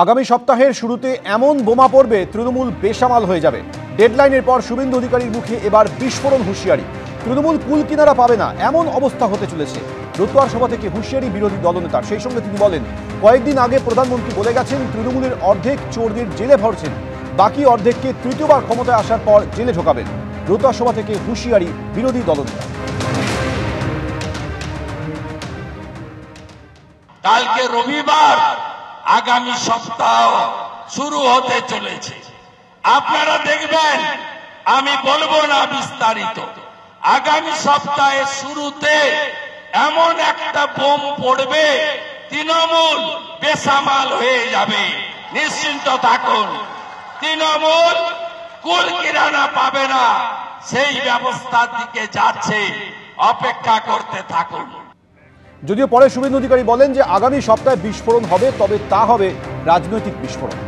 আগামী সপ্তাহের শুরুতে এমন বোমা পড়বে তৃণমূল বেসামাল হয়ে যাবে। ডেডলাইনের পর শুভেন্দু অধিকারীর মুখে এবার বিস্ফোরণ হুঁশিয়ারি। তৃণমূল কুল কিনারা পাবে না এমন অবস্থা হতে চলেছে। রতুয়ার সভা থেকে হুঁশিয়ারি বিরোধী দলনেতার। সেই সঙ্গে তিনি বলেন, কয়েকদিন আগে প্রধানমন্ত্রী বলে গেছেন তৃণমূলের অর্ধেক চোরদের জেলে ভরছেন, বাকি অর্ধেককে তৃতীয়বার ক্ষমতায় আসার পর জেলে ঢোকাবেন। রতুয়া সভা থেকে হুঁশিয়ারি বিরোধী দলনেতা। কালকে রবিবার আগামী সপ্তাহ শুরু হতে চলেছে। আপনারা দেখবেন, আমি বলবো না বিস্তারিত। আগামী সপ্তাহের শুরুতে এমন একটা বোম পড়বে, তৃণমূল বেসামাল হয়ে যাবে। নিশ্চিন্ত থাকুন, তৃণমূল কুল কিরানা পাবে না, সেই ব্যবস্থার দিকে যাচ্ছে। অপেক্ষা করতে থাকুন। যদিও পরে শুভেন্দু অধিকারী বলেন যে আগামী সপ্তাহে বিস্ফোরণ হবে, তবে তা হবে রাজনৈতিক বিস্ফোরণ।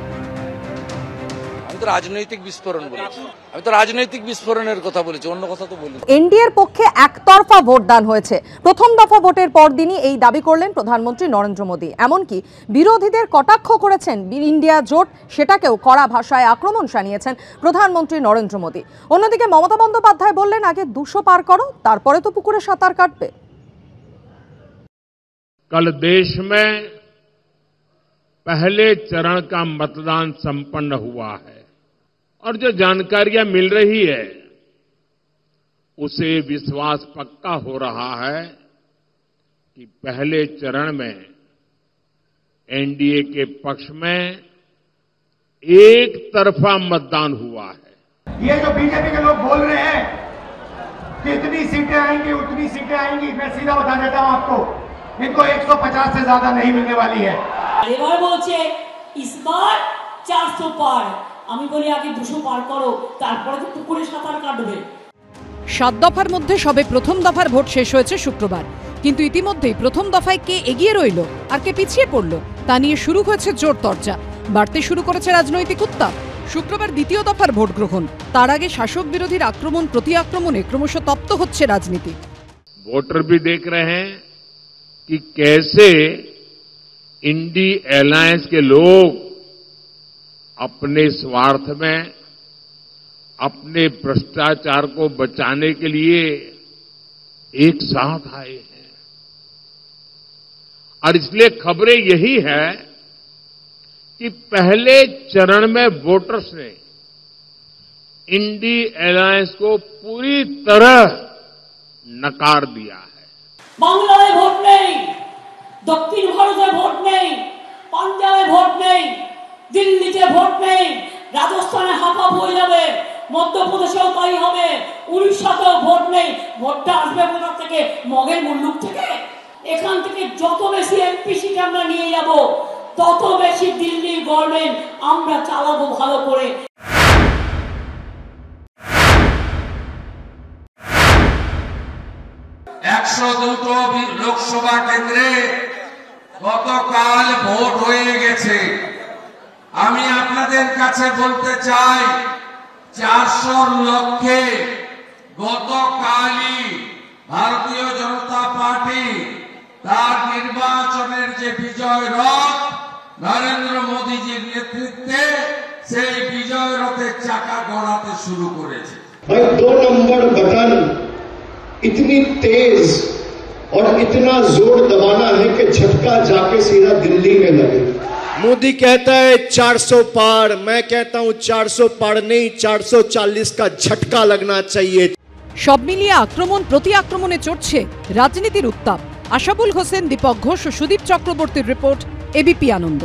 আমি তো রাজনৈতিক বিস্ফোরণ বলেছি, আমি তো রাজনৈতিক বিস্ফোরণের কথা বলেছি, অন্য কথা তো বলি। এনডিএর পক্ষে একতরফা ভোটদান হয়েছে। প্রথম দফা ভোটের পরদিনই এই দাবি করলেন প্রধানমন্ত্রী নরেন্দ্র মোদী। এমনকি বিরোধীদের কটাক্ষ করেছেন ইন্ডিয়া জোট, সেটাকেও কড়া ভাষায় আক্রমণ শানিয়েছেন প্রধানমন্ত্রী নরেন্দ্র মোদী। অন্যদিকে মমতা বন্দ্যোপাধ্যায় বললেন, আগে 200 পার করো, তারপরে তো পুকুরে সাঁতার কাটবে। कल देश में पहले चरण का मतदान संपन्न हुआ है और जो जानकारियां मिल रही है उसे विश्वास पक्का हो रहा है कि पहले चरण में एनडीए के पक्ष में एक तरफा मतदान हुआ है। ये जो बीजेपी के लोग बोल रहे हैं कि इतनी सीटें आएंगी उतनी सीटें आएंगी, मैं सीधा बता देता हूं आपको, इनको 150 से ज्यादा नहीं मिलने वाली है। এবার বলছে इस बार 400 পার। আমি বলি আগে 200 পার করো, তারপরে তো পুকুরে সাঁতার কাটবে। 7 দফার মধ্যে সবে প্রথম দফার ভোট শেষ হয়েছে শুক্রবার, কিন্তু ইতিমধ্যেই প্রথম দফায় কে এগিয়ে রইল আর কে পিছিয়ে পড়ল তা নিয়ে শুরু হয়েছে জোর তরজা। বাড়তে শুরু করেছে রাজনৈতিক উত্তাপ। শুক্রবার দ্বিতীয় দফার ভোট গ্রহণ, তার আগে শাসক বিরোধীর আক্রমণ প্রতি আক্রমণে ক্রমশ তপ্ত হচ্ছে রাজনীতি। वोटर भी देख रहे हैं कि कैसे इंडी एलायंस के लोग अपने स्वार्थ में, अपने भ्रष्टाचार को बचाने के लिए एक साथ आए हैं। और इसलिए खबरें यही है कि पहले चरण में वोटर्स ने इंडी एलायंस को पूरी तरह नकार दिया है। বাংলায় ভোট নেই, দক্ষিণ ভারতে ভোট নেই, পাঞ্জাবে ভোট নেই, দিল্লিতে ভোট নেই, রাজস্থানে হাফাপ হয়ে যাবে, মধ্যপ্রদেশেও তাই হবে, উড়িষ্যাতেও ভোট নেই। ভোটটা আসবে কোথা থেকে? মগের মুল্লুক থেকে। এখান থেকে যত বেশি এমপি সিট আমরা নিয়ে যাব, তত বেশি দিল্লির গভর্নমেন্ট আমরা চালাবো ভালো করে। 102 লোকসভা কেন্দ্রে গতকাল ভোট হয়ে গেছে। আমি আপনাদের কাছে বলতে চাই, 400 লক্ষে গতকালই ভারতীয় জনতা পার্টি তার নির্বাচনের যে বিজয় রথ নরেন্দ্র মোদীজির নেতৃত্বে, সেই বিজয় রথের চাকা গড়াতে শুরু করেছে। 2 नंबर बटन इतनी तेज और इतना जोर दबाना है कि झटका जाके सीधा दिल्ली में लगे। मोदी कहता है 400 पार, मैं कहता हूं 400 पार नहीं, 440 का झटका लगना चाहिए। সব মিলিয়ে আক্রমণ প্রতি আক্রমণে চড়ছে রাজনীতির উত্তাপ। আশাবুল হোসেন, দীপক ঘোষ ও সুদীপ চক্রবর্তীর রিপোর্ট, এবিপি আনন্দ।